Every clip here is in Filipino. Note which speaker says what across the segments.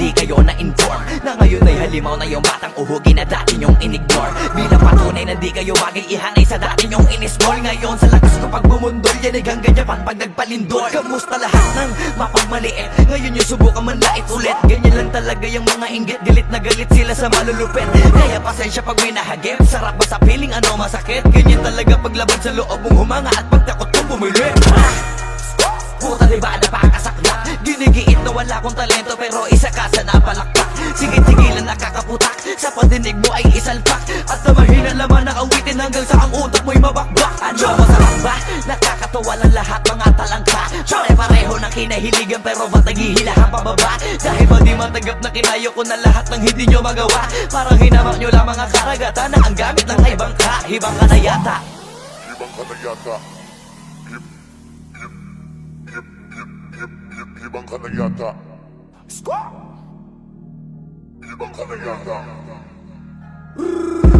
Speaker 1: hindi kayo na-inform na ngayon ay halimaw na yung batang uhugin na dati nyong inignore. Bilang patunay na di kayo bagay ihanay sa dati nyong inismall. Ngayon sa lakas ko pag bumundol, yanig hanggang Japan pag nagpalindol. Kamusta lahat ng mapagmaliit, ngayon yung subukan manlait ulit. Ganyan lang talaga yung mga inggit, galit na galit sila sa malulupit. Kaya pasensya pag may nahagip, sarap ba sa piling ano masakit? Ganyan talaga paglaban sa loob mong humanga at pagtakot mong bumili. Puta diba napakasaklap, ginigiit na wala kong talento pero isa ka sa napalakpak. Sigit-sigilan nakakaputak, sa padinig mo ay isalpak. At na mahina laman na awitin hanggang sa ang utak mo'y mabakbak. Ano masarap ba? Nakakatawa lang lahat mga talangka. Pare-pareho ng kinahiligan pero ba't naghihilahan pababa? Dahil ba di matanggap na kinayo ko na lahat ng hindi nyo magawa? Parang hinamak nyo lang mga karagatan na ang gamit lang ay bangka. Hibang ka na yata.
Speaker 2: Hibang ka na yata. Hibang ka na yata. Hibang ka na yata.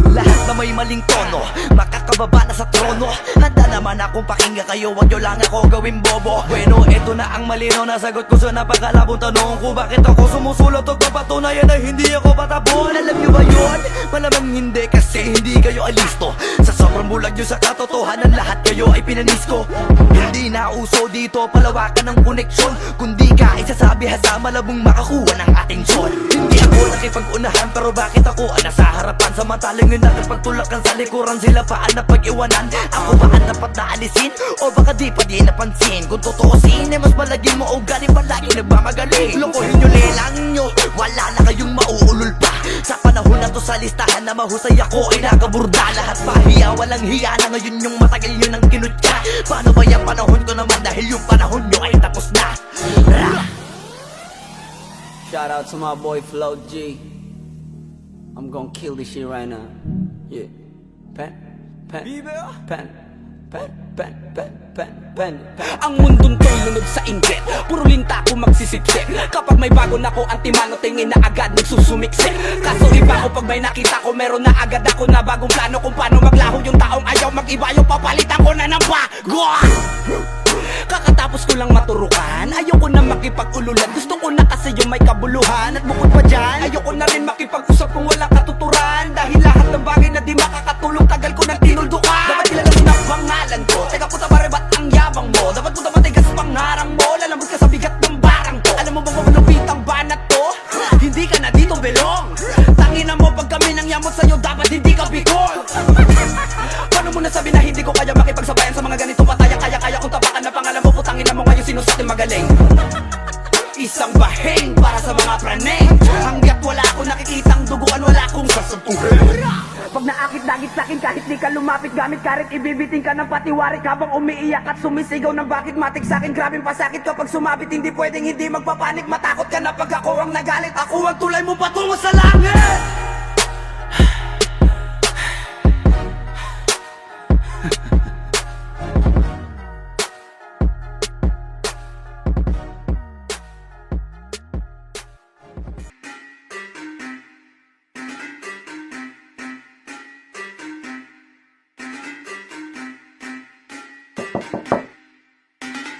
Speaker 1: Lahat na may maling tono, makakababa na sa trono. Handa naman akong pakinggan kayo, wag nyo lang ako gawin bobo. Bueno, eto na ang malinaw na sagot ko sa napakalabong tanong ko. Bakit ako sumusulot o papatunayan na hindi ako patabon? Alam nyo ba yun? Malamang hindi kasi hindi kayo alisto. Sa sobrang bulag nyo sa katotohanan, lahat kayo ay pinanis ko. Hindi na uso dito palawakan ng koneksyon, kundi ka isasabi hasa malabong makakuha ng atensyon. Hindi ako nakipag-unahan pero bakit ako ang nasa harapan? Samantalang yun natin pagtulakan sa likuran, sila pa ang napag-iwanan. Ako ba ang dapat na alisin? O baka di pa di napansin? Kung totoosin, mas malagin mo o galing palagi nagmamagaling. Lokohin nyo, lelang nyo, wala na kayong mauulol pa. Sa panahon na to sa listahan na mahusay ako ay nakaburda. Lahat pahiya, walang hiya na ngayon yung matagal nyo nang kinutya. Paano ba yung panahon ko naman dahil yung panahon nyo ay tapos na?
Speaker 3: Shout out to my boy Flo G. I'm gonna kill this shit right now. Yeah. Pen. Ang mundong to'y lunod sa inggit, puro linta ko magsisipsip. Kapag may bago na ko antimano, tingin na agad nagsusumiksik. Kaso iba ko pag may nakita ko, meron na agad ako na bagong plano kung paano maglaho yung taong ayaw mag-iba. Yung papalitan ko na ng bago. Kakatapos ko lang maturukan, ayoko na makipag-ululan. Gusto ko na kasi yung may kabuluhan. At bukod pa dyan, ayoko na rin makipag-usap kung walang katuturan. Dahil lahat ng bagay na di makakatulong, tagal ko nang tinuldukan. Dapat kilala mo na pangalan ko, teka puta pare ba't ang yabang mo? Dapat puta matigas pangarang mo, lalambot ka sa bigat ng barang ko. Alam mo bang malupit ang banat to? Hindi ka na dito belong. Tangina mo pag kami nang yamot sa'yo, dapat hindi ka bikol. Paano mo nasabi na hindi ko kaya makipagsabayan sa mga ganitong pataya? Kaya kung tapakan na pangalan mo, putangin na mo ngayon sino sa atin magaling. Isang bahing para sa mga praneng. Hanggat wala akong nakikitang duguan, wala akong sasampuhin.
Speaker 4: Pag naakit dagit sa'kin kahit di ka lumapit, gamit karit ibibiting ka ng patiwarik habang umiiyak at sumisigaw ng bakit matik sa'kin. Grabing pasakit kapag sumabit, hindi pwedeng hindi magpapanik. Matakot ka na pag ako ang nagalit, ako ang tulay mo patungo sa langit.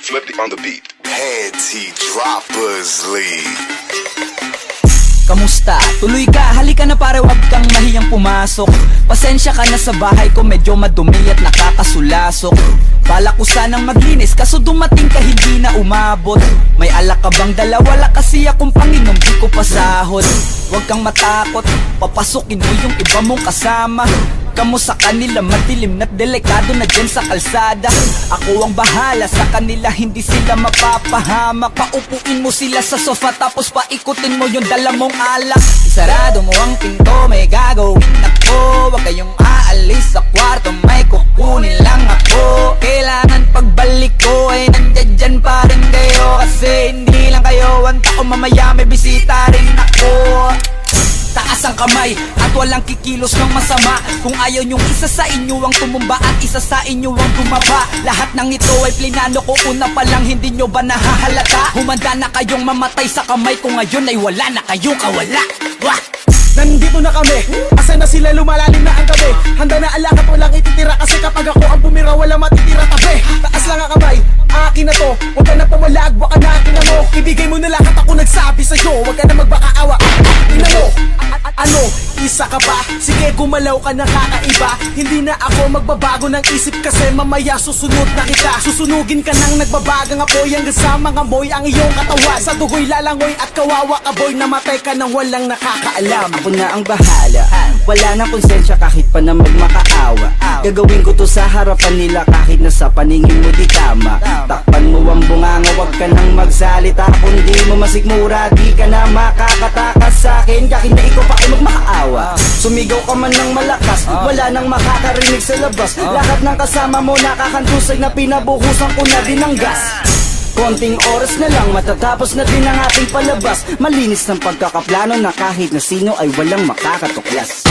Speaker 2: Flip it on the beat. Panty Droppers League.
Speaker 3: Kamusta? Tuloy ka, halika na pare, wag kang mahiyang pumasok. Pasensya ka na sa bahay ko, medyo madumi at nakakasulasok. Bala ko sanang maglinis, kaso dumating ka hindi na umabot. May alak ka bang dala? Wala kasi akong panginom, di ko pasahod. Huwag kang matakot, papasukin mo yung iba mong kasama. Kamo sa kanila, madilim na't delikado na dyan sa kalsada. Ako ang bahala sa kanila, hindi sila mapapahamak. Paupuin mo sila sa sofa tapos paikutin mo yung dala mong alak. Isarado mo ang pinto, may gagawin ako. Huwag kayong aalis sa kwarto, may kukunin lang ako. Kailangan pagbalik ko ay nandyan dyan pa rin kayo. Kasi hindi lang kayo ang tao, mamaya may bisita rin ako. Taas ang kamay at walang kikilos ng masama. Kung ayaw nyong isa sa inyo ang tumumba at isa sa inyo ang tumaba. Lahat ng ito ay plinano ko una pa lang, hindi nyo ba nahahalata? Humanda na kayong mamatay sa kamay ko ngayon ay wala na kayong kawala. Wah!
Speaker 5: Nandito na kami, asa na sila, lumalalim na ang gabi. Handa na alakad, walang ititira. Kasi kapag ako ang bumira, wala matitira tabi. Taas lang ang kamay, akin na to. Huwag ka na pumalag, baka natin na mo. Ibigay mo na lahat, ako nagsabi sa'yo. Huwag ka na magbakaawa, tingnan mo. Ano, isa ka ba? Sige, gumalaw ka na kakaiba. Hindi na ako magbabago ng isip. Kasi mamaya susunod na kita. Susunugin ka ng nagbabagang apoy. Hanggang sa mga moy ang iyong katawan. Sa dugoy lalangoy at kawawa ka boy. Namatay ka nang walang nakakaalam.
Speaker 3: Ako na ang bahala, wala nang konsensya kahit pa na magmakaawa. Gagawin ko to sa harapan nila kahit na sa paningin mo di tama. Takpan mo ang bunganga, wag ka nang magsalita. Kung di mo masigmura, di ka na makakatakas sa akin. Kahit na ikaw pa ay magmakaawa. Sumigaw ka man ng malakas, wala nang makakarinig sa labas. Lahat ng kasama mo nakakantusay na pinabuhusan ko na din ng gas. Konting oras na lang, matatapos na din ang ating palabas. Malinis ng pagkakaplano na kahit na sino ay walang makakatuklas.